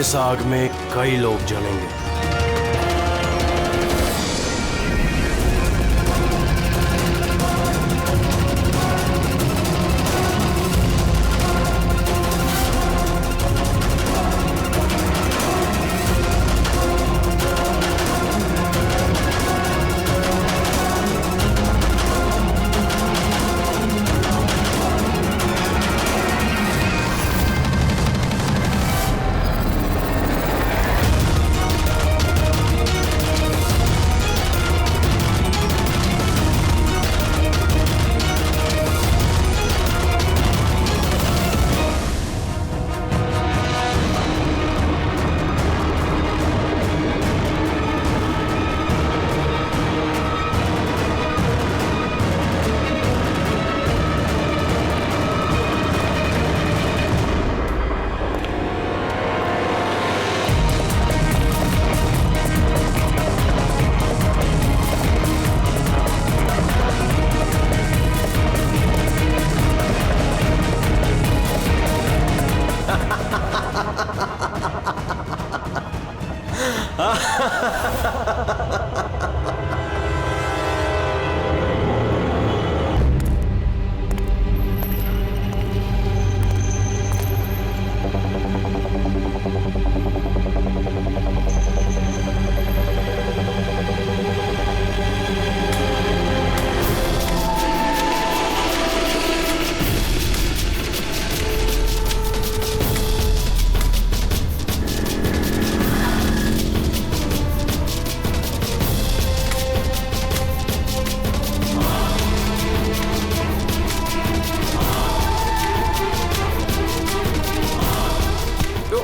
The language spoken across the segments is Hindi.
इस आग में कई लोग जलेंगे।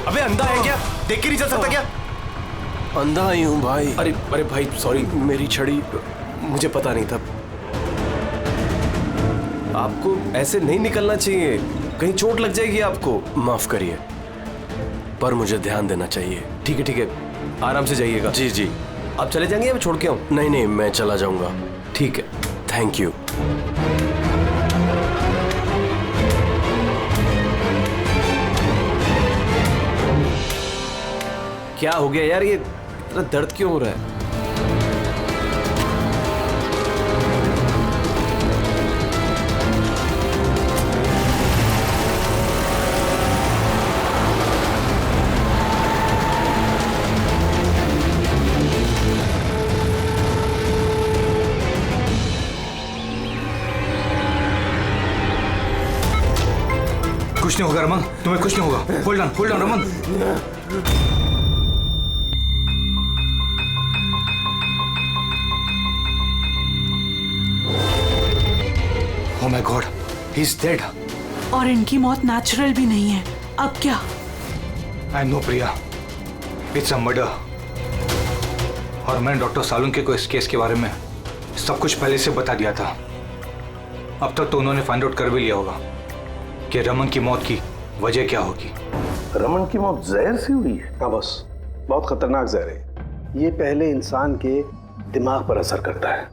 अबे अंधा है क्या? देख के नहीं चल सकता क्या? अंधा ही हूँ भाई। अरे अरे भाई सॉरी, मेरी छड़ी मुझे पता नहीं था। आपको ऐसे नहीं निकलना चाहिए, कहीं चोट लग जाएगी आपको। माफ करिए, पर मुझे ध्यान देना चाहिए। ठीक है, आराम से जाइएगा। जी जी। आप चले जाएंगे या मैं छोड़ के आऊं? नहीं नहीं, मैं चला जाऊंगा। ठीक है, थैंक यू। क्या हो गया यार, ये इतना दर्द क्यों हो रहा है? कुछ नहीं होगा रमन, तुम्हें कुछ नहीं होगा। Hold on Raman. Oh my God, he's dead. और इनकी मौत नेचुरल भी नहीं है। अब क्या? I know Priya, it's a murder. और मैंने डॉक्टर सालुंके को इस केस के बारे में सब कुछ पहले से बता दिया था। अब तक तो उन्होंने फाइंड आउट कर भी लिया होगा कि रमन की मौत की वजह क्या होगी। रमन की मौत जहर से हुई है? हाँ बस, बहुत खतरनाक जहर है। ये पहले इंसान के दिमाग पर असर करता है।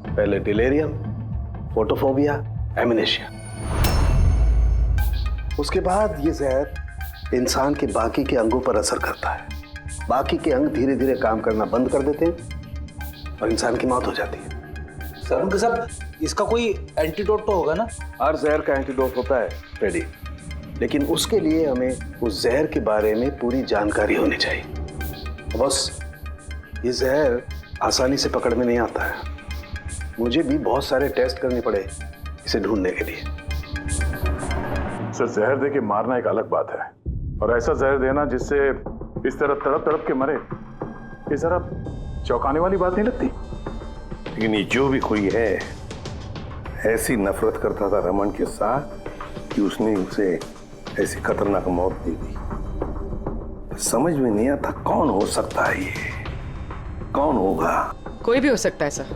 पहले डिलेरियम, फोटोफोबिया, एमनेशिया। उसके बाद ये जहर इंसान के बाकी के अंगों पर असर करता है। बाकी के अंग धीरे धीरे काम करना बंद कर देते हैं और इंसान की मौत हो जाती है। सर साहब, इसका कोई एंटीडोट तो होगा ना? हर जहर का एंटीडोट होता है फ्रेडी, लेकिन उसके लिए हमें उस जहर के बारे में पूरी जानकारी होनी चाहिए। बस ये जहर आसानी से पकड़ में नहीं आता है। मुझे भी बहुत सारे टेस्ट करने पड़े इसे ढूंढने के लिए। सर, जहर दे के मारना एक अलग बात है, और ऐसा जहर देना जिससे इस तरह तड़प तड़प के मरे, ये जरा चौंकाने वाली बात नहीं लगती? लेकिन ये जो भी कोई है, ऐसी नफरत करता था रमन के साथ कि उसने उसे ऐसी खतरनाक मौत दे दी। समझ में नहीं आता कौन हो सकता है ये, कौन होगा? कोई भी हो सकता है सर,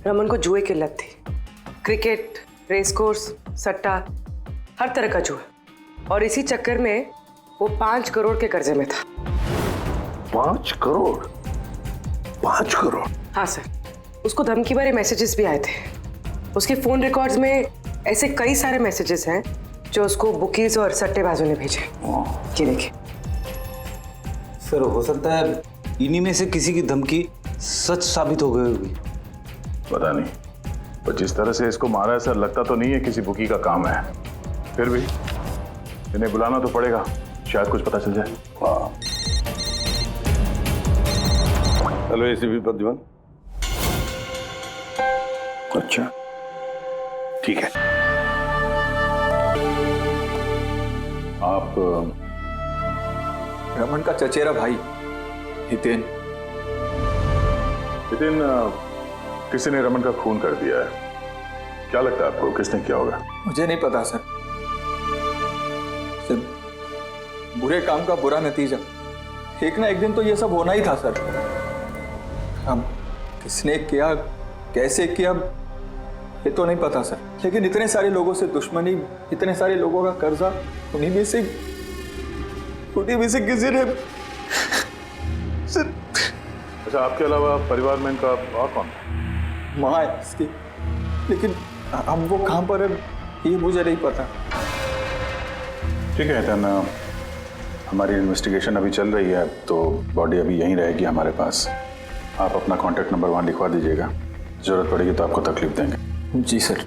रमन को जुए की लत थी। क्रिकेट, रेस कोर्स, सट्टा, हर तरह का जुआ। और इसी चक्कर में वो 5 करोड़ के कर्जे में था। 5 करोड़? 5 करोड़? हाँ सर, उसको धमकी भरे मैसेजेस भी आए थे। उसके फोन रिकॉर्ड्स में ऐसे कई सारे मैसेजेस हैं जो उसको बुकीज और सट्टेबाजों ने भेजे। ये देखिए। सर हो सकता है इन्हीं में से किसी की धमकी सच साबित हो गई होगी। पता नहीं, पर जिस तरह से इसको मारा है सर, लगता तो नहीं है किसी बुकी का काम है। फिर भी इन्हें बुलाना तो पड़ेगा, शायद कुछ पता चल जाए। हाँ। Hello ACP Pradyuman. अच्छा ठीक है। आप रमन का चचेरा भाई हितेन। हितेन, किसी ने रमन का खून कर दिया है। क्या लगता है आपको किसने किया होगा? मुझे नहीं पता सर, सिर्फ बुरे काम का बुरा नतीजा। एक ना एक दिन तो ये सब होना ही था सर। अब किसने किया, कैसे किया, ये तो नहीं पता सर, लेकिन इतने सारे लोगों से दुश्मनी, इतने सारे लोगों का कर्जा, उन्हीं में से किसी ने अच्छा, आपके अलावा परिवार में इनका और कौन है? माँ है इसकी, लेकिन अब वो कहाँ पर है ये मुझे नहीं पता। ठीक है हितेन, हमारी इन्वेस्टिगेशन अभी चल रही है, तो बॉडी अभी यहीं रहेगी हमारे पास। आप अपना कॉन्टैक्ट नंबर वहाँ लिखवा दीजिएगा, जरूरत पड़ेगी तो आपको तकलीफ देंगे। जी सर।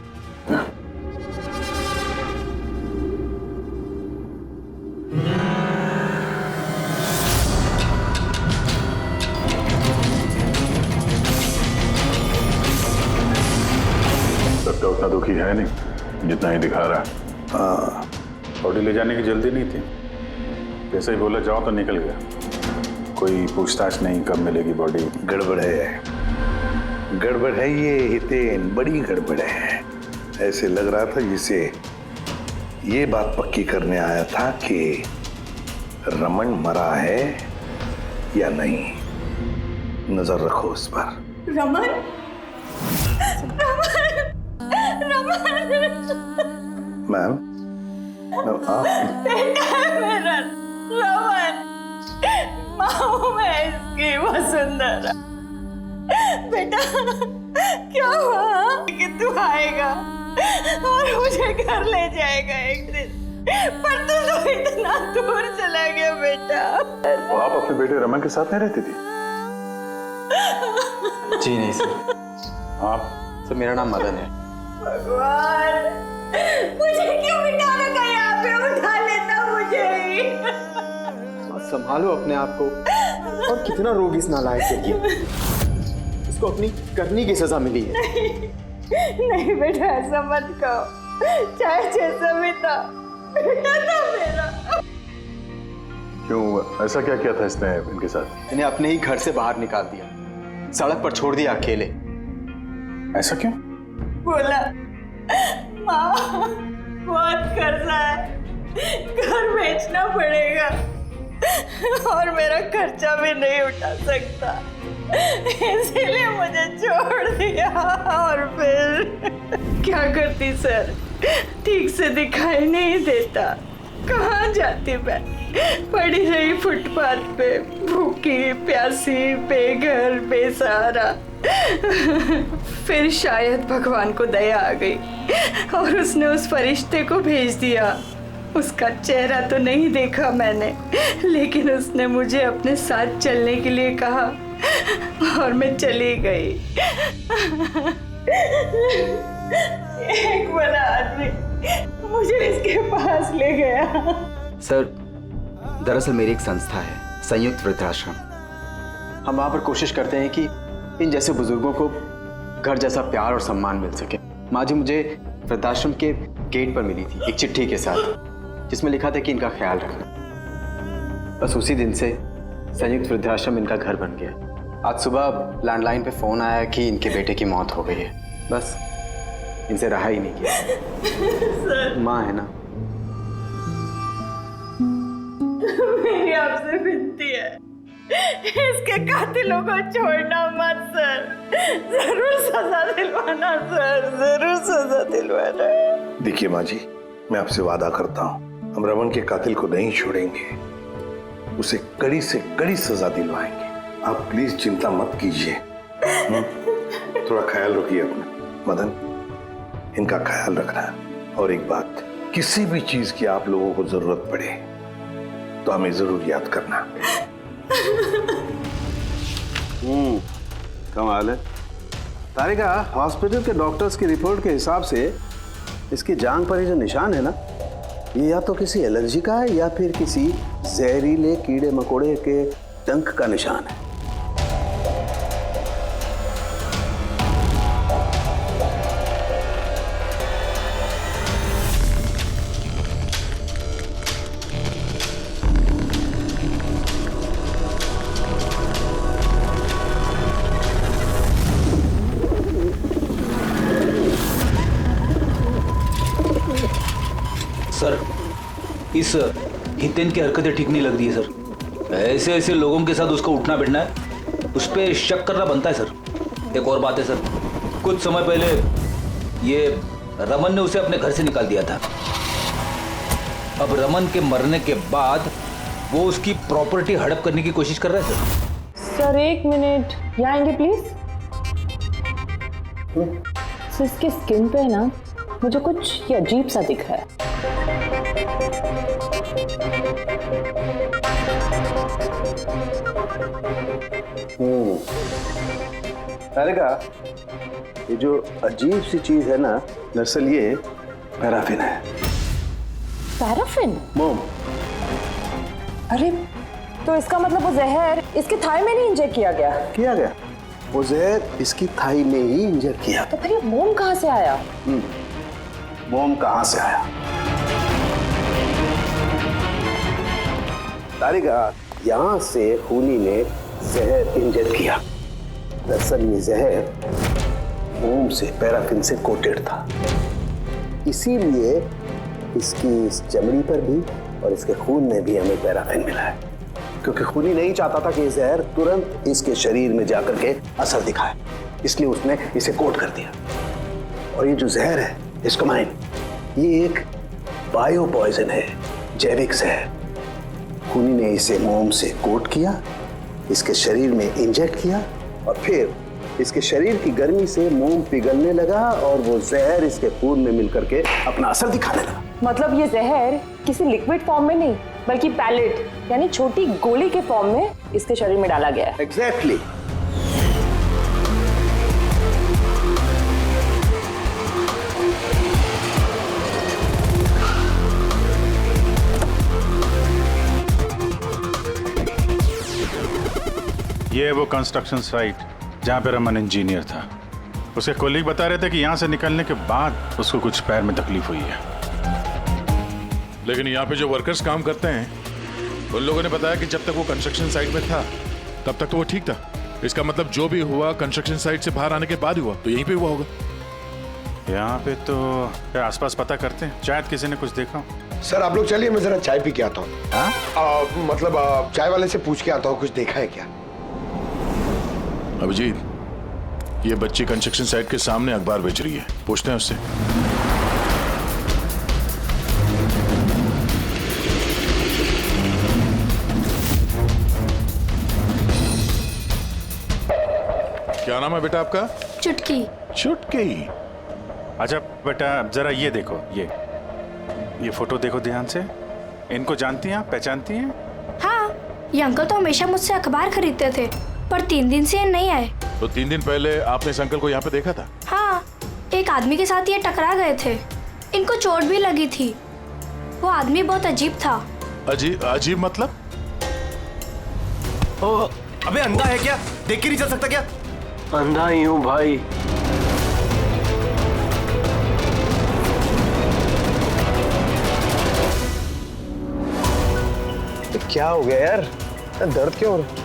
लगता उतना दुखी है नहीं जितना ही दिखा रहा है। हाँ, बॉडी ले जाने की जल्दी नहीं थी, जैसे ही बोला जाओ तो निकल गया। कोई पूछताछ नहीं कब मिलेगी बॉडी। गड़बड़ है ये हितेन, बड़ी गड़बड़ है। ऐसे लग रहा था जिसे ये बात पक्की करने आया था कि रमन मरा है या नहीं। नजर रखो उस पर। रमन, मैम, आप बेटा है मेरा रमन, माँ मैं इसकी वसुंधरा। बेटा क्या हुआ कि तू आएगा और मुझे घर ले जाएगा एक दिन, पर तू तो इतना दूर चला गया बेटा। तो आप अपने बेटे रमन के साथ नहीं रहती थी? जी नहीं सर। आप? सर मेरा नाम मदन है। भगवान, मुझे क्यों बिठा रखा यहाँ पे? उठा लेता मुझे ही। संभालो अपने आप को। और कितना रोग इस नालायक के लिए। इसको अपनी करनी की सजा मिली है। नहीं बेटा, ऐसा मत कहो। चाहे जैसा भी था, बेटा था मेरा। क्यों, ऐसा क्या किया था इसने इनके साथ? इन्हें अपने ही घर से बाहर निकाल दिया, सड़क पर छोड़ दिया अकेले। ऐसा क्यों? बोला माँ बहुत कर्जा है, घर बेचना पड़ेगा और मेरा खर्चा भी नहीं उठा सकता, इसीलिए मुझे छोड़ दिया। और फिर क्या करती सर, ठीक से दिखाई नहीं देता, कहाँ जाती मैं? पड़ी रही फुटपाथ पे, भूखी प्यासी, बेघर बेसहारा। फिर शायद भगवान को दया आ गई और उसने उस फरिश्ते को भेज दिया। उसका चेहरा तो नहीं देखा मैंने, लेकिन उसने मुझे अपने साथ चलने के लिए कहा और मैं चली गई। एक बड़ा आदमी मुझे इसके पास ले गया। सर, दरअसल मेरी एक संस्था है, संयुक्त वृद्धाश्रम। हम वहाँ पर कोशिश करते हैं कि इन जैसे बुजुर्गों को घर जैसा प्यार और सम्मान मिल सके। माँ जी मुझे वृद्धाश्रम के गेट पर मिली थी एक चिट्ठी के साथ, जिसमें लिखा था कि इनका ख्याल रखना। बस उसी दिन से संयुक्त वृद्धाश्रम इनका घर बन गया। आज सुबह लैंडलाइन पे फोन आया कि इनके बेटे की मौत हो गई है। बस इनसे रहा ही नहीं किया। माँ है ना। मेरी आपसे विनती है, इसके कातिलों को छोड़ना मत सर, जरूर सजा दिलवाना सर, जरूर सजा दिलवाना। देखिए माँ जी, मैं आपसे वादा करता हूँ, हम रमन के कातिल को नहीं छोड़ेंगे, उसे कड़ी से कड़ी सजा दिलवाएंगे। आप प्लीज चिंता मत कीजिए। थोड़ा ख्याल रखिए अपना। मदन, इनका ख्याल रखना। और एक बात, किसी भी चीज की आप लोगों को जरूरत पड़े तो हमें जरूर याद करना। कमाल है तारिका, हॉस्पिटल के डॉक्टर्स की रिपोर्ट के हिसाब से इसकी जांघ पर ये जो निशान है ना, ये या तो किसी एलर्जी का है या फिर किसी जहरीले कीड़े मकोड़े के डंक का निशान है। सर, इस हितेन की हरकतें ठीक नहीं लग रही है सर। ऐसे ऐसे लोगों के साथ उसका उठना बैठना है, उस पर शक करना बनता है सर। एक और बात है सर, कुछ समय पहले ये रमन ने उसे अपने घर से निकाल दिया था। अब रमन के मरने के बाद वो उसकी प्रॉपर्टी हड़प करने की कोशिश कर रहा है सर। सर एक मिनट, यहाँ आएंगे प्लीज। सर इसके स्किन पे ना मुझे कुछ ये अजीब सा दिख रहा है। तारिका, ये जो अजीब सी चीज है ना, दरअसल ये पैराफिन है। पैराफिन? मोम। अरे तो इसका मतलब वो जहर इसके थाई में नहीं इंजेक्ट किया गया? किया गया, वो जहर इसकी थाई में ही इंजेक्ट किया। तो फिर ये मोम कहाँ से आया? मोम कहाँ से आया? तारिका, यहाँ से खूनी ने जहर इंजेक्ट किया। दरअसल ये जहर मोम से, पैराफिन से कोटेड था, इसीलिए इसकी इस चमड़ी पर भी और इसके खून में भी हमें पैराफिन मिला है। क्योंकि खूनी नहीं चाहता था कि ये जहर तुरंत इसके शरीर में जाकर के असर दिखाए, इसलिए उसने इसे कोट कर दिया। और ये जो जहर है एस्कोमाइन, ये एक बायो पॉइजन है, जैविक जहर। खूनी ने इसे मोम से कोट किया, इसके शरीर में इंजेक्ट किया और फिर इसके शरीर की गर्मी से मोम पिघलने लगा और वो जहर इसके खून में मिलकर के अपना असर दिखाने लगा। मतलब ये जहर किसी लिक्विड फॉर्म में नहीं बल्कि पैलेट यानी छोटी गोली के फॉर्म में इसके शरीर में डाला गया है। एग्जैक्टली। ये वो कंस्ट्रक्शन साइट जहाँ पे रमन इंजीनियर था। उसके कोलीग बता रहे थे कि यहाँ से निकलने के बाद उसको कुछ पैर में तकलीफ हुई है। लेकिन यहाँ पे जो वर्कर्स काम करते हैं उन लोगों ने बताया कि जब तक वो कंस्ट्रक्शन साइट में था तब तक तो वो ठीक था। इसका मतलब जो भी हुआ कंस्ट्रक्शन साइट से बाहर आने के बाद हुआ, तो यहीं पे हुआ होगा। यहाँ पे तो आसपास पता करते हैं, शायद किसी ने कुछ देखा हो। सर आप लोग चलिए, मैं जरा चाय पी के आता हूँ। मतलब चाय वाले से पूछ के आता हूँ कुछ देखा है क्या। अभिजीत, ये बच्ची कंस्ट्रक्शन साइट के सामने अखबार बेच रही है, पूछते हैं उससे। क्या नाम है बेटा आपका? चुटकी। चुटकी। अच्छा बेटा जरा ये देखो, ये फोटो देखो ध्यान से। इनको जानती हैं आप, पहचानती हैं? हाँ, ये अंकल तो हमेशा मुझसे अखबार खरीदते थे, पर 3 दिन से ये नहीं आए। तो 3 दिन पहले आपने इस अंकल को यहाँ पे देखा था? हाँ, एक आदमी के साथ ये टकरा गए थे। इनको चोट भी लगी थी। वो आदमी बहुत अजीब था। अजीब मतलब? ओ, अबे अंधा है क्या? देख के नहीं चल सकता क्या? अंधा ही हूँ भाई। क्या हो गया यार? दर्द क्यों हो रहा है?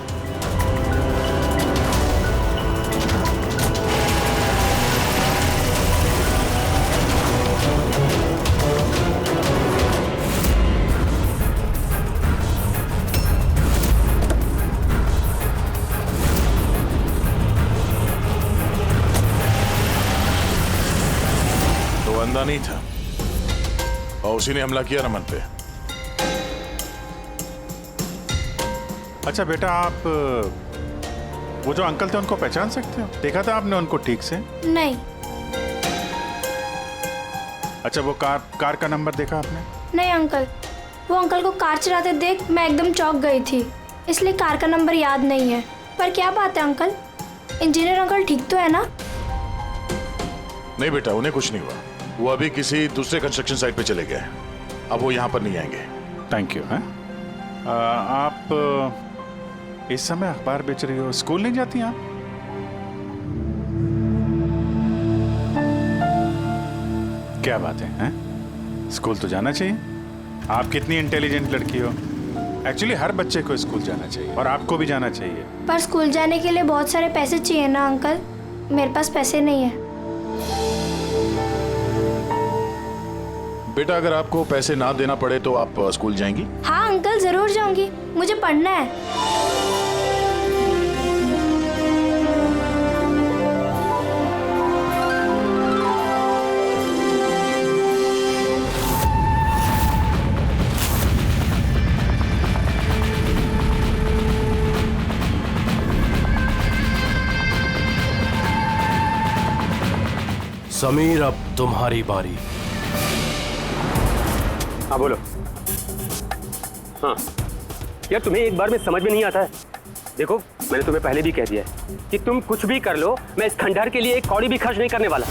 तो अंधा नहीं था और उसी ने हमला किया रमन पे। अच्छा बेटा, आप वो जो अंकल थे उनको पहचान सकते हो? देखा था आपने उनको ठीक से? नहीं। अच्छा, वो कार का नंबर देखा आपने? नहीं अंकल, वो अंकल को कार चलाते देख मैं एकदम चौंक गई थी, इसलिए कार का नंबर याद नहीं है। पर क्या बात है अंकल, इंजीनियर अंकल ठीक तो है ना? नहीं बेटा, उन्हें कुछ नहीं हुआ। वो अभी किसी दूसरे कंस्ट्रक्शन साइट पे चले गए, अब वो यहाँ पर नहीं आएंगे। Thank you. आप इस समय अखबार बेच रही हो, स्कूल नहीं जाती आप? क्या बात है, हैं? स्कूल तो जाना चाहिए। आप कितनी इंटेलिजेंट लड़की हो। एक्चुअली हर बच्चे को स्कूल जाना चाहिए और आपको भी जाना चाहिए। पर स्कूल जाने के लिए बहुत सारे पैसे चाहिए ना अंकल, मेरे पास पैसे नहीं है। बेटा, अगर आपको पैसे ना देना पड़े तो आप स्कूल जाएंगी? हाँ अंकल, जरूर जाऊंगी, मुझे पढ़ना है। समीर, अब तुम्हारी बारी। हाँ बोलो। हाँ यार, तुम्हें एक बार में समझ में नहीं आता है। देखो, मैंने तुम्हें पहले भी कह दिया है कि तुम कुछ भी कर लो, मैं इस खंडहर के लिए एक कौड़ी भी खर्च नहीं करने वाला।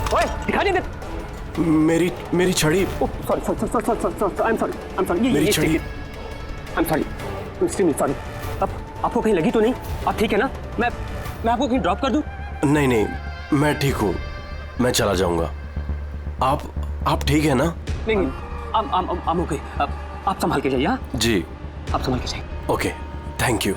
ओए, दिखाई नहीं दे। मेरी छड़ी। Sorry, I am sorry. मेरी छड़ी। I am sorry, extremely sorry. अब आपको कहीं लगी तो नहीं? आप ठीक है ना? मैं आपको कहीं ड्रॉप कर दूं? नहीं, मैं ठीक हूँ, मैं चला जाऊंगा। आप ठीक है ना? नहीं, I'm okay। आप संभाल के जाइए। हाँ जी, आप संभाल के जाइए। Okay, thank you.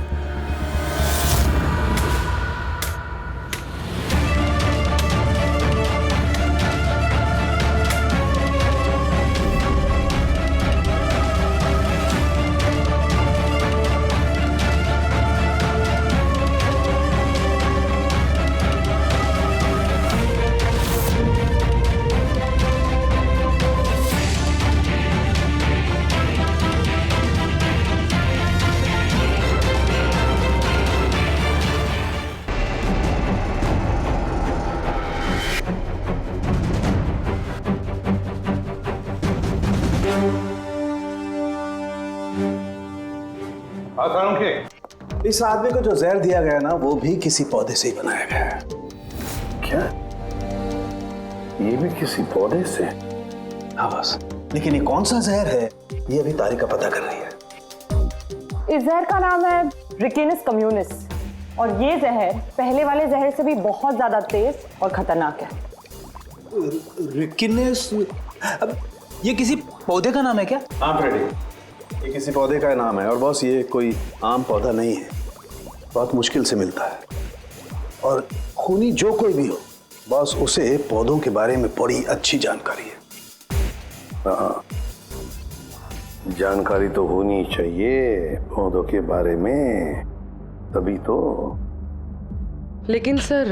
इस आदमी को जो जहर दिया गया ना, वो भी किसी पौधे से ही बनाया गया है। क्या? ये भी किसी पौधे से? हाँ बस, लेकिन ये कौन सा जहर है, ये अभी तारिका पता कर रही है। इस जहर का नाम है रिकिनस कम्युनिस, और ये जहर पहले वाले जहर से भी बहुत ज्यादा तेज और खतरनाक है। रिकिनस? अब ये किसी पौधे का नाम है क्या? हाँ फ्रेडी, ये किसी पौधे का नाम है, और बॉस ये कोई आम पौधा नहीं है, बहुत मुश्किल से मिलता है। और खूनी जो कोई भी हो बॉस, उसे पौधों के बारे में बड़ी अच्छी जानकारी है। हाँ, जानकारी तो होनी चाहिए पौधों के बारे में, तभी तो। लेकिन सर,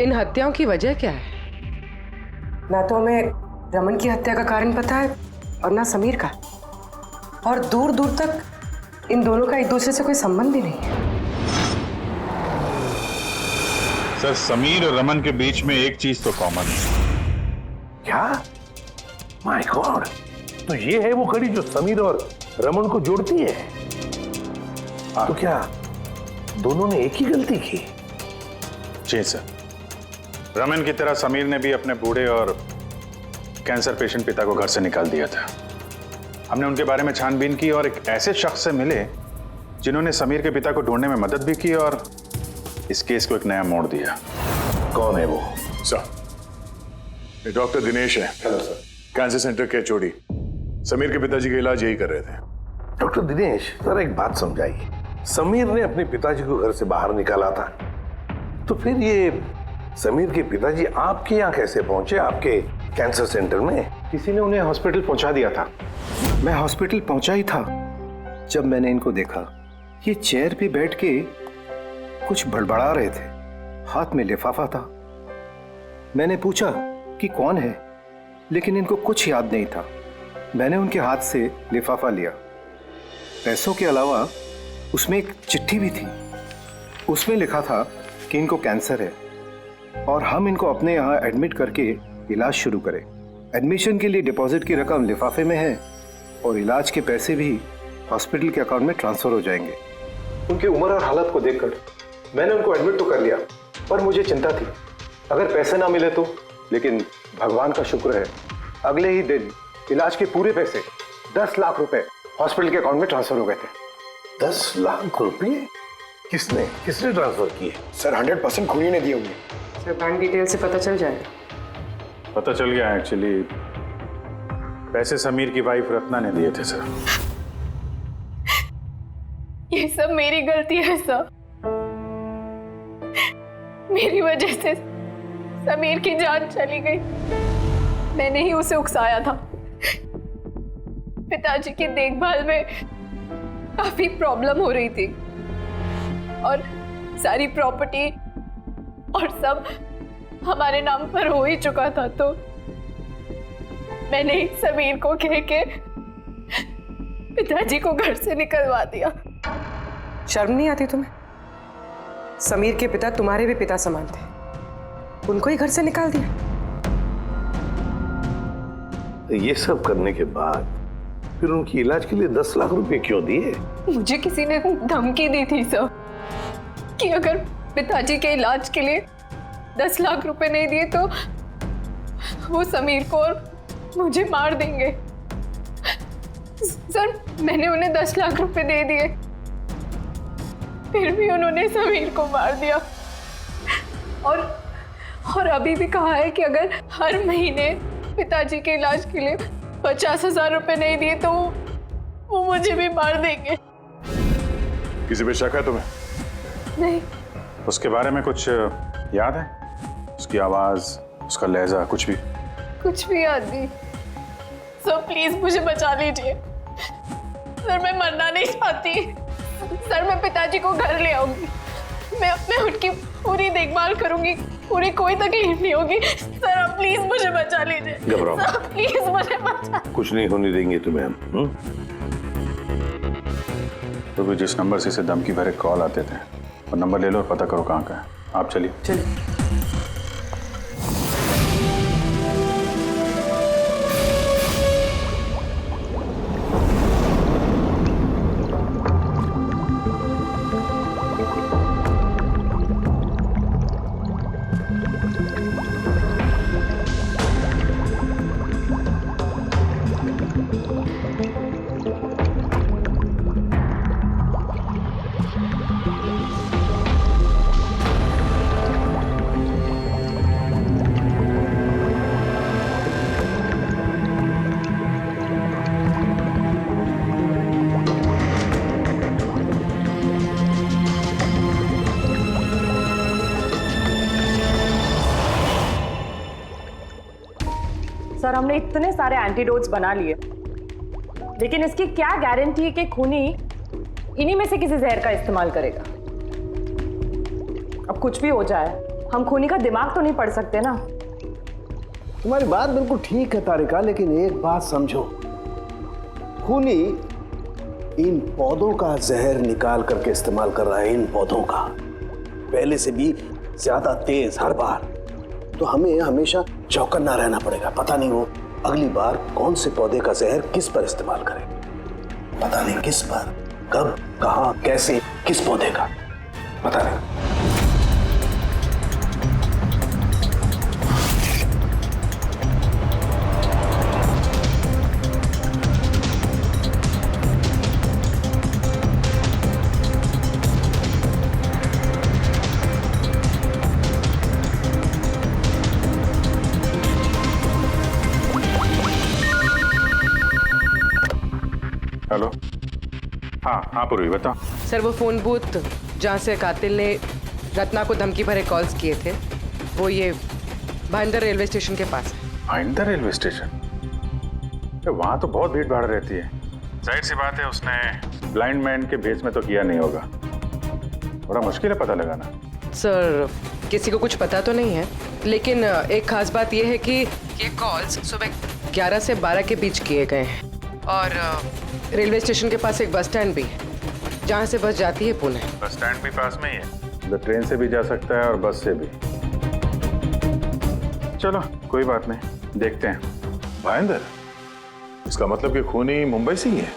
इन हत्याओं की वजह क्या है? ना तो हमें रमन की हत्या का कारण पता है और ना समीर का, और दूर दूर तक इन दोनों का एक दूसरे से कोई संबंध ही नहीं है। सर, समीर और रमन के बीच में एक चीज तो कॉमन है। क्या? माय गॉड, तो ये है वो कड़ी जो समीर और रमन को जोड़ती है। तो क्या दोनों ने एक ही गलती की? जी सर, रमन की तरह समीर ने भी अपने बूढ़े और कैंसर पेशेंट पिता को घर से निकाल दिया था। हमने उनके बारे में छानबीन की और एक ऐसे शख्स से मिले जिन्होंने समीर के पिता को ढूंढने में मदद भी की और इस केस को एक नया मोड़ दिया। कौन है वो? सर, ये डॉक्टर दिनेश है। Hello sir. कैंसर सेंटर के चोड़ी। समीर के पिताजी का इलाज यही कर रहे थे। डॉक्टर दिनेश, जरा एक बात समझाइए। समीर ने अपने पिताजी को घर से बाहर निकाला था, तो फिर ये समीर के पिताजी आपके यहाँ कैसे पहुंचे? आपके कैंसर सेंटर में? किसी ने उन्हें हॉस्पिटल पहुंचा दिया था। मैं हॉस्पिटल पहुंचा ही था जब मैंने इनको देखा। ये चेयर पे बैठ के कुछ बड़बड़ा रहे थे, हाथ में लिफाफा था। मैंने पूछा कि कौन है, लेकिन इनको कुछ याद नहीं था। मैंने उनके हाथ से लिफाफा लिया। पैसों के अलावा उसमें एक चिट्ठी भी थी। उसमें लिखा था कि इनको कैंसर है और हम इनको अपने यहाँ एडमिट करके इलाज शुरू करें। एडमिशन के लिए डिपॉजिट की रकम लिफाफे में है और इलाज के पैसे भी हॉस्पिटल के अकाउंट में ट्रांसफर हो जाएंगे। उनकी उम्र और हालत को देखकर मैंने उनको एडमिट तो कर लिया, पर मुझे चिंता थी अगर पैसे ना मिले तो। लेकिन भगवान का शुक्र है, अगले ही दिन इलाज के पूरे पैसे 10 लाख रुपए हॉस्पिटल के अकाउंट में ट्रांसफर हो गए थे। 10 लाख रुपए? किसने ट्रांसफर किए? सर 100% खूनी ने दिए होंगे। सर बैंक डिटेल से पता चल जाएगा। पता चल गया एक्चुअली, पैसे समीर की वाइफ रत्ना ने दिए थे सर। ये सब मेरी गलती है सर। मेरी वजह से समीर की जान चली गई। मैंने ही उसे उकसाया था। पिताजी की देखभाल में काफी प्रॉब्लम हो रही थी और सारी प्रॉपर्टी और सब हमारे नाम पर हो ही चुका था, तो मैंने समीर को कह के पिताजी को घर से निकलवा दिया। शर्म नहीं आती तुम्हें? समीर के पिता तुम्हारे भी पिता समान थे, उनको ही घर से निकाल दिया। ये सब करने के बाद फिर उनकी इलाज के लिए 10 लाख रुपए क्यों दिए? मुझे किसी ने धमकी दी थी सर कि अगर पिताजी के इलाज के लिए 10 लाख रुपए नहीं दिए तो वो समीर को और मुझे मार देंगे। सर मैंने उन्हें 10 लाख रुपए दे दिए, फिर भी उन्होंने समीर को मार दिया। और अभी भी कहा है कि अगर हर महीने पिताजी के इलाज के लिए 50,000 रुपए नहीं दिए तो वो मुझे भी मार देंगे। किसी पे शक है तुम्हें? नहीं। उसके बारे में कुछ याद है? उसकी आवाज, उसका लहजा, कुछ भी? कुछ भी याद नहीं। सर प्लीज मुझे बचा लीजिए। सर मैं मरना नहीं चाहती। सर मैं पिताजी को घर ले आऊंगी। मैं उनकी पूरी देखभाल करूंगी, पूरी कोई तकलीफ नहीं होगी। सर आप प्लीज मुझे बचा लीजिए। घबराओ सर प्लीज मुझे बचा। कुछ नहीं होने देंगे तुम्हें हम। तो भी जिस नंबर से इसे धमकी भरे कॉल आते थे, वो नंबर ले लो और पता करो कहाँ का है। आप चलिए। सर हमने इतने सारे एंटीडोट्स बना लिए, लेकिन इसकी क्या गारंटी है कि खूनी इन्हीं में से किसी जहर का इस्तेमाल करेगा? अब कुछ भी हो जाए, हम खूनी का दिमाग तो नहीं पढ़ सकते ना। तुम्हारी बात बिल्कुल ठीक है तारिका, लेकिन एक बात समझो, खूनी इन पौधों का जहर निकाल करके इस्तेमाल कर रहा है। इन पौधों का पहले से भी ज्यादा तेज हर बार। तो हमें हमेशा चौकन्ना रहना पड़ेगा। पता नहीं वो अगली बार कौन से पौधे का जहर किस पर इस्तेमाल करे। पता नहीं किस पर, कब, कहां, कैसे, किस पौधे का, पता नहीं। हेलो। हाँ पूर्वी बताओ। सर वो फोन बूथ जहाँ से कातिल ने रत्ना को धमकी भरे कॉल्स किए थे, वो ये भाईंदर रेलवे स्टेशन के पास है। Bhayandar railway station? वहां तो बहुत भीड़ भाड़ रहती है। जाहिर सी बात है उसने ब्लाइंड मैन के भेस में तो किया नहीं होगा। बड़ा मुश्किल है पता लगाना। सर किसी को कुछ पता तो नहीं है, लेकिन एक खास बात यह है कि ये कॉल्स सुबह 11 से 12 के बीच किए गए हैं और रेलवे स्टेशन के पास एक बस स्टैंड भी है जहाँ से बस जाती है पुणे। बस स्टैंड भी पास में ही है, तो ट्रेन से भी जा सकता है और बस से भी। चलो कोई बात नहीं, देखते हैं। भाईंदर, इसका मतलब कि खूनी मुंबई से ही है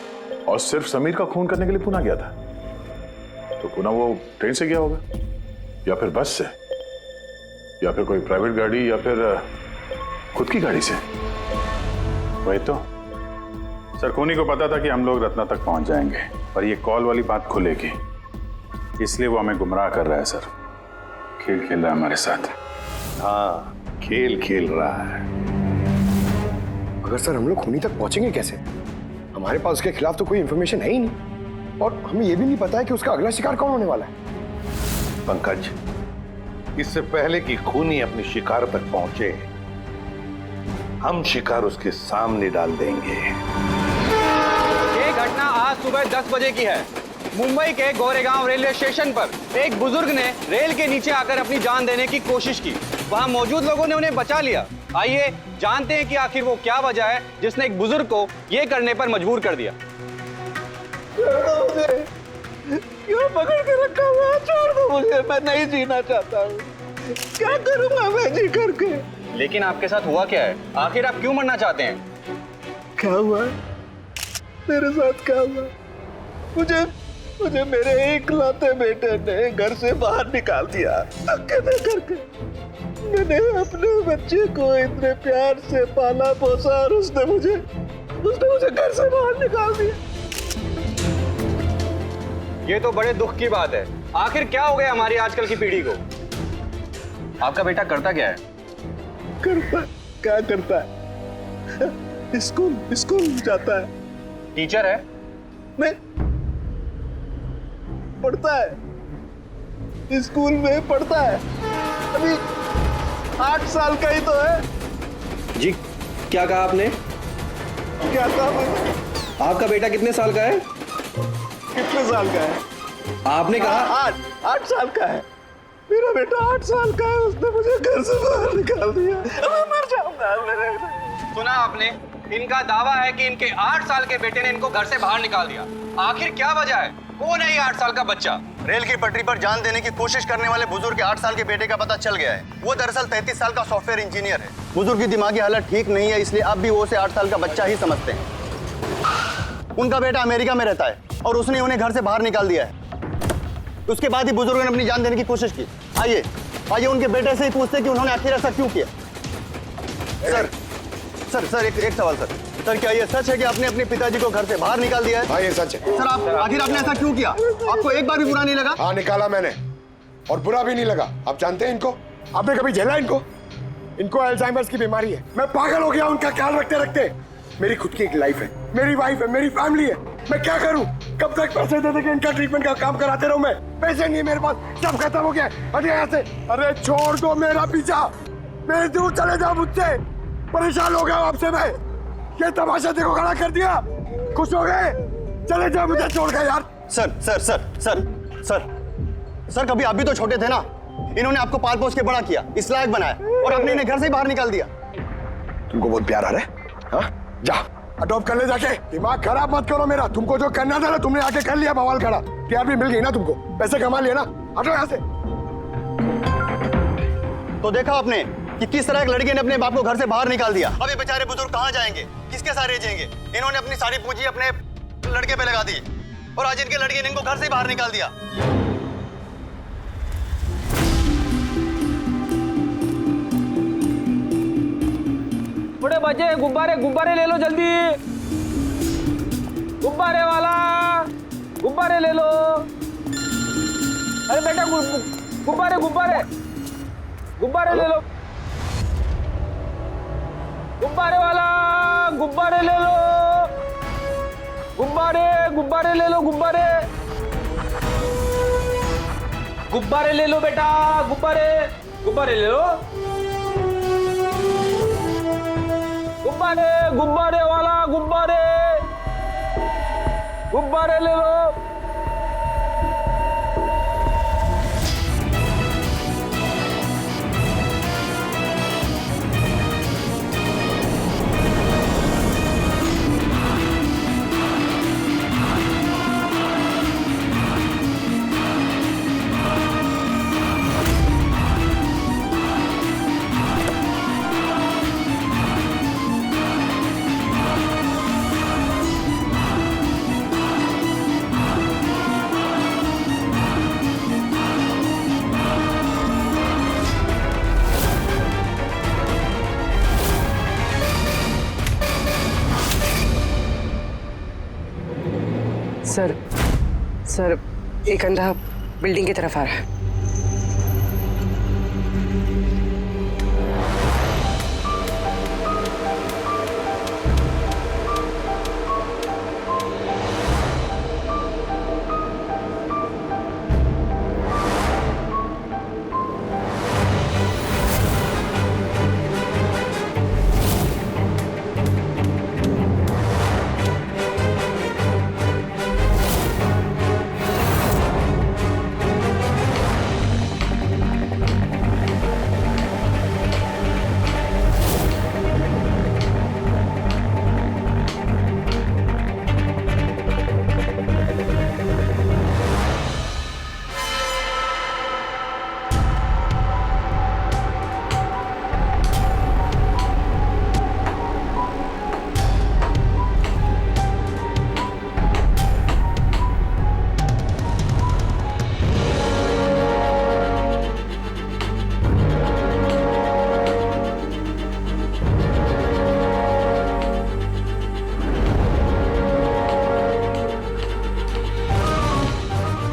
और सिर्फ समीर का खून करने के लिए पुणे गया था। तो पुणे वो ट्रेन से गया होगा या फिर बस से या फिर कोई प्राइवेट गाड़ी या फिर खुद की गाड़ी से। वही तो सर, खूनी को पता था कि हम लोग रत्ना तक पहुंच जाएंगे और ये कॉल वाली बात खुलेगी, इसलिए वो हमें गुमराह कर रहा है सर। खेल खेल रहा है हमारे साथ। हाँ, खेल खेल रहा है। मगर सर हम लोग खूनी तक पहुंचेंगे कैसे? हमारे पास उसके खिलाफ तो कोई इंफॉर्मेशन है ही नहीं और हमें यह भी नहीं पता है कि उसका अगला शिकार कौन होने वाला है। पंकज, इससे पहले कि खूनी अपनी शिकार तक पहुंचे, हम शिकार उसके सामने डाल देंगे। ये घटना आज सुबह 10 बजे की है। मुंबई के गोरेगांव रेलवे स्टेशन पर एक बुजुर्ग ने रेल के नीचे आकर अपनी जान देने की कोशिश की। वहां मौजूद लोगों ने उन्हें बचा लिया। आइए जानते हैं कि आखिर वो क्या वजह है जिसने एक बुजुर्ग को ये करने पर मजबूर कर दिया। मुझे क्यों पकड़ के रखा हुआ? छोड़ दो मुझे, मैं नहीं जीना चाहता हूँ। क्या करूँगा मैं जी करके? लेकिन आपके साथ हुआ क्या है? आखिर आप क्यों मरना चाहते हैं? क्या हुआ? मेरे साथ क्या हुआ? मुझे मेरे इकलौते बेटे ने घर से बाहर निकाल दिया अकेले करके। मैंने अपने बच्चे को इतने प्यार से पाला पोसा और उसने मुझे घर से बाहर निकाल दिया। ये तो बड़े दुख की बात है। आखिर क्या हो गया हमारी आजकल की पीढ़ी को? आपका बेटा करता क्या है? क्या करता है? स्कूल जाता है। टीचर है? नहीं, पढ़ता है। स्कूल में पढ़ता है। अभी 8 साल का ही तो है। जी क्या कहा आपने? क्या कहा मैंने? आपका बेटा कितने साल का है? कितने साल का है? आपने कहा 8 साल का है। मेरा बेटा 8 साल का है। उसने मुझे घर से बाहर निकाल दिया। मैं मर जाऊंगा। सुना आपने? इनका दावा है कि इनके 8 साल के बेटे ने इनको घर से बाहर निकाल दिया। आखिर क्या वजह है? कौन है ये 8 साल का बच्चा? रेल की पटरी पर जान देने की कोशिश करने वाले बुजुर्ग के 8 साल के बेटे का पता चल गया है। वो दरअसल 33 साल का सॉफ्टवेयर इंजीनियर है। बुजुर्ग की दिमागी हालत ठीक नहीं है, इसलिए अब भी वो उसे 8 साल का बच्चा ही समझते हैं। उनका बेटा अमेरिका में रहता है और उसने उन्हें घर से बाहर निकाल दिया है। उसके बाद ही बुजुर्गों ने अपनी जान देने की कोशिश की। आइए उनके बेटे से ही पूछते कि उन्होंने आखिर ऐसा क्यों किया। सर एक सवाल सर, क्या ये सच है कि आपने अपने पिताजी को घर से बाहर निकाल दिया है? हाँ ये सच है। सर आखिर आपने ऐसा क्यों किया? आपको एक बार भी बुरा नहीं लगा? हाँ निकाला मैंने और बुरा भी नहीं लगा। आप जानते हैं इनको? आपने कभी झेला इनको? इनको अल्जाइमर्स की बीमारी है। मैं पागल हो गया उनका ख्याल रखते रखते। मेरी खुद की एक लाइफ है, मेरी वाइफ है, मेरी फैमिली है। मैं क्या करूं? कब तक पैसे दे के इनका ट्रीटमेंट का काम कराते रहूं? मैं पैसे नहीं है मेरे पास, सब खत्म हो गया। अरे यहाँ से, अरे छोड़ दो मेरा पीछा, मेरे दूर चले जाओ मुझसे। परेशान हो गया आपसे मैं। ये तमाशा देखो खड़ा कर दिया। खुश हो गए? चले जाओ मुझे छोड़ के यार। सर कभी आप भी तो छोटे थे ना। इन्होंने आपको पाल पोस के बड़ा किया, इस लायक बनाया और आपने इन्हें घर से ही बाहर निकाल दिया। तुमको बहुत प्यार आ रहा है? हाँ? जा अडॉप्ट कर ले जाके। दिमाग खराब मत करो मेरा। तुमको जो करना था ना तुमने आके कर लिया बवाल खड़ा। प्यार भी मिल गई ना तुमको, पैसे कमा लिए ना। हटो यहाँ से। तो देखा आपने कि किस तरह एक लड़के ने अपने बाप को घर से बाहर निकाल दिया। अब ये बेचारे बुजुर्ग कहाँ जाएंगे, किसके साथ रह जाएंगे? इन्होंने अपनी सारी पूंजी अपने लड़के पे लगा दी और आज इनके लड़के ने इनको घर से ही बाहर निकाल दिया। बड़े बच्चे गुब्बारे ले लो जल्दी। गुब्बारे वाला गुब्बारे ले लो। अरे बेटा गुब्बारे ले लो। गुब्बारे वाला गुब्बारे ले लो। गुब्बारे ले लो। गुब्बारे ले लो बेटा, गुब्बारे ले लो। गुब्बारे वाला, गुब्बारे गुब्बारे ले लो। सर एक अंधा बिल्डिंग की तरफ आ रहा है।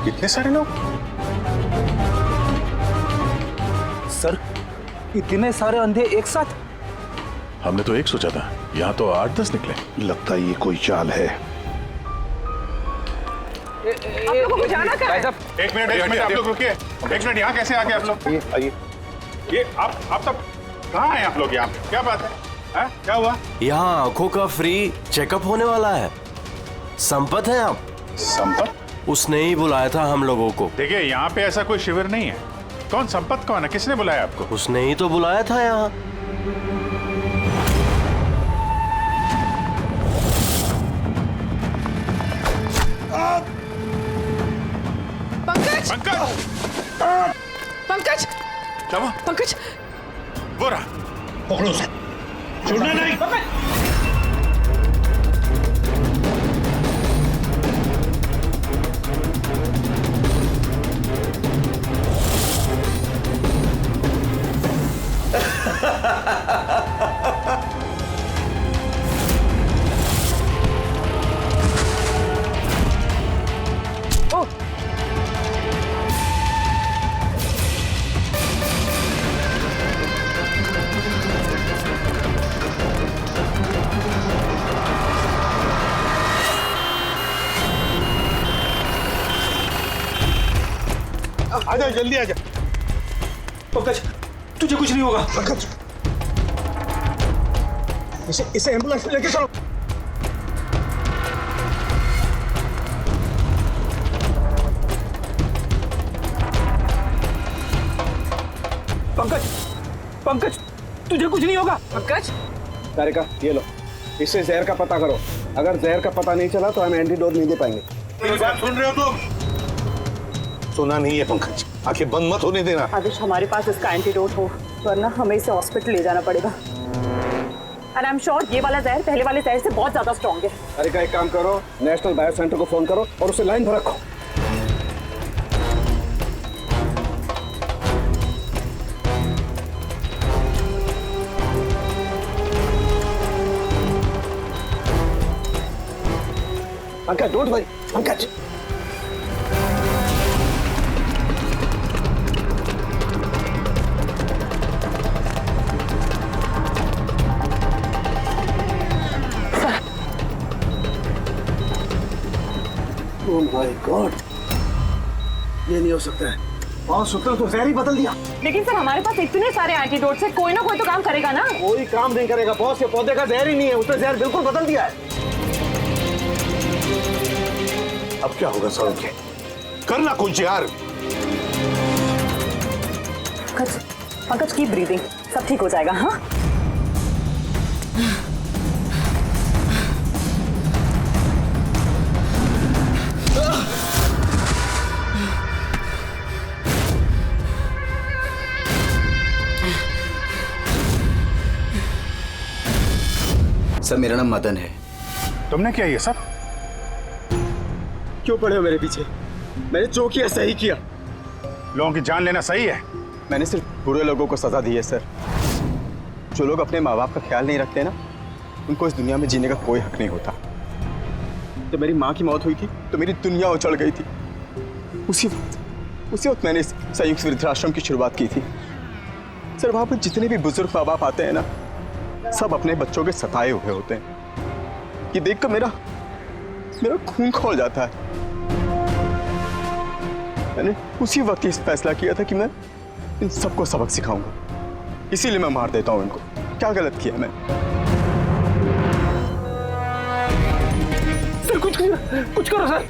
इतने सारे लोग? सर, इतने सारे अंधे एक साथ? हमने तो एक सोचा था, यहाँ तो 8-10 निकले। लगता है ये कोई चाल है। आप लोगों को जाना कहाँ है? एक मिनट आप लोग रुकिए। एक मिनट, यहाँ कैसे आ गए आप लोग? आइए। ये आप सब कहाँ हैं आप लोग? यहाँ क्या बात है? क्या हुआ? यहाँ आंखों का फ्री चेकअप होने वाला है। संपत है आप? संपत? उसने ही बुलाया था हम लोगों को। देखिए, यहाँ पे ऐसा कोई शिविर नहीं है। कौन संपत कौन है? किसने बुलाया आपको? उसने ही तो बुलाया था यहाँ। पंकज! पंकज! क्या हुआ? पंकज! वो रहा। पकड़ो उसे। छोड़ना नहीं। आजा, जल्दी आजा। पंकज, तुझे कुछ नहीं होगा। पंकज, इसे एम्बुलेंस में लेके चलो। पंकज, तुझे कुछ नहीं होगा। पंकज! तारिका, ये लो, इससे जहर का पता करो। अगर जहर का पता नहीं चला तो हम एंटीडोट नहीं दे पाएंगे। मेरी बात सुन रहे हो तुम? सुना नहीं है पंकज, आंखें बंद मत होने देना। आदेश, हमारे पास इसका एंटीडोट हो, वरना हमें इसे हॉस्पिटल ले जाना पड़ेगा। एंड आई एम श्योर ये वाला जहर पहले वाले जहर से बहुत ज्यादा स्ट्रॉन्ग है। तारिका, एक काम करो, नेशनल बायो सेंटर को फोन करो और उसे लाइन पर रखो। Pankaj, don't worry, Pankaj. Oh my God, ये नहीं हो सकता है। और सूत्र तो जहर ही बदल दिया। लेकिन सर हमारे पास इतने सारे एंटीडोट से कोई ना कोई तो काम करेगा ना। कोई काम नहीं करेगा बॉस, ये पौधे का जहर ही नहीं है, उसने जहर बिल्कुल बदल दिया है। अब क्या होगा सालुंखे? करना कुछ यार। पंकज की ब्रीदिंग, सब ठीक हो जाएगा। हाँ सर मेरा नाम मदन है। तुमने क्या ये सब? क्यों पड़े हो मेरे पीछे? मैंने जो किया सही किया। लोगों की जान लेना सही है? मैंने सिर्फ बुरे लोगों को सजा दी है सर। जो लोग अपने माँ बाप का ख्याल नहीं रखते ना, उनको इस दुनिया में जीने का कोई हक नहीं होता। जब मेरी माँ की मौत हुई थी तो मेरी दुनिया उछल गई थी। उसी वक्त मैंने इस संयुक्त वृद्धाश्रम की शुरुआत की थी। सर वहाँ पर जितने भी बुजुर्ग माँ बाप आते हैं ना, सब अपने बच्चों के सताए हुए होते हैं। ये देखकर मेरा खून खौल जाता है। मैंने उसी वक्त इस फैसला किया था कि मैं इन सबको सबक सिखाऊंगा, इसीलिए मैं मार देता हूं इनको। क्या गलत किया मैं? सर कुछ करो सर।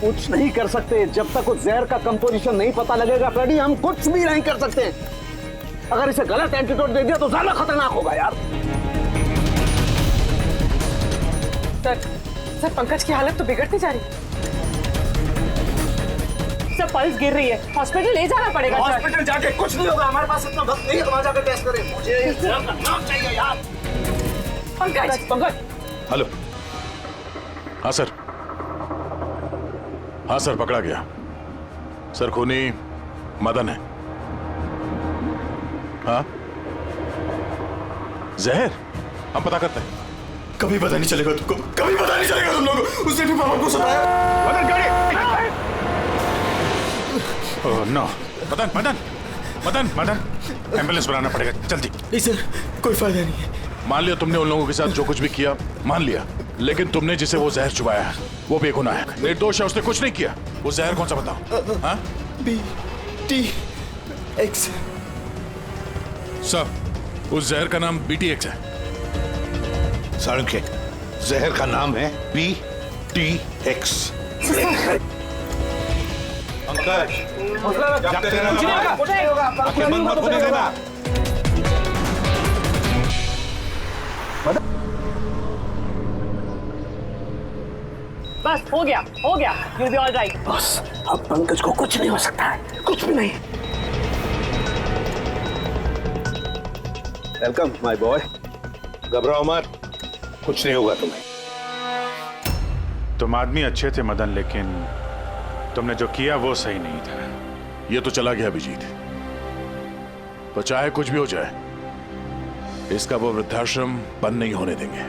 कुछ नहीं कर सकते जब तक उस जहर का कंपोजिशन नहीं पता लगेगा फ्रेडी, हम कुछ भी नहीं कर सकते। अगर इसे गलत एंटीडोट दे दिया तो ज्यादा खतरनाक होगा यार। सर पंकज की हालत तो बिगड़ती जा रही है। सर पल्स गिर रही है, हॉस्पिटल ले जाना पड़ेगा। हॉस्पिटल जाके कुछ नहीं होगा, हमारे पास इतना वक्त नहीं है वहां जाकर टेस्ट करें। मुझे इस जहर का नाम चाहिए यार। पंकज। हेलो। हाँ सर, हाँ सर, पकड़ा गया सर। खूनी मदन है। हाँ जहर हम पता करते हैं। कभी पता नहीं चलेगा तुमको, कभी पता नहीं चलेगा तुम लोगों को। उसने भी पापा को सताया। मदन गाड़ी। Oh no. Madan Madan Madan Madan ambulance बुलाना पड़ेगा जल्दी। नहीं सर, कोई फायदा नहीं है। मान लिया तुमने उन लोगों के साथ जो कुछ भी किया, मान लिया, लेकिन तुमने जिसे वो जहर चुबाया है वो बेगुनाह है, निर्दोष है, उसने कुछ नहीं किया। वो जहर कौन सा बताओ? हाँ? BTX। सब उस जहर का नाम BTX है। सालुंखे, जहर का नाम है BTX। पंकज, जागते रहना, आंखें बंद मत होने देना। बस हो गया, you'll be all right। बस अब पंकज को कुछ नहीं हो सकता है, कुछ भी नहीं। Welcome my boy. घबराओ मत, कुछ नहीं होगा तुम्हें। तुम आदमी अच्छे थे मदन, लेकिन तुमने जो किया वो सही नहीं था। ये तो चला गया अभिजीत, तो चाहे कुछ भी हो जाए, इसका वो वृद्धाश्रम बंद नहीं होने देंगे।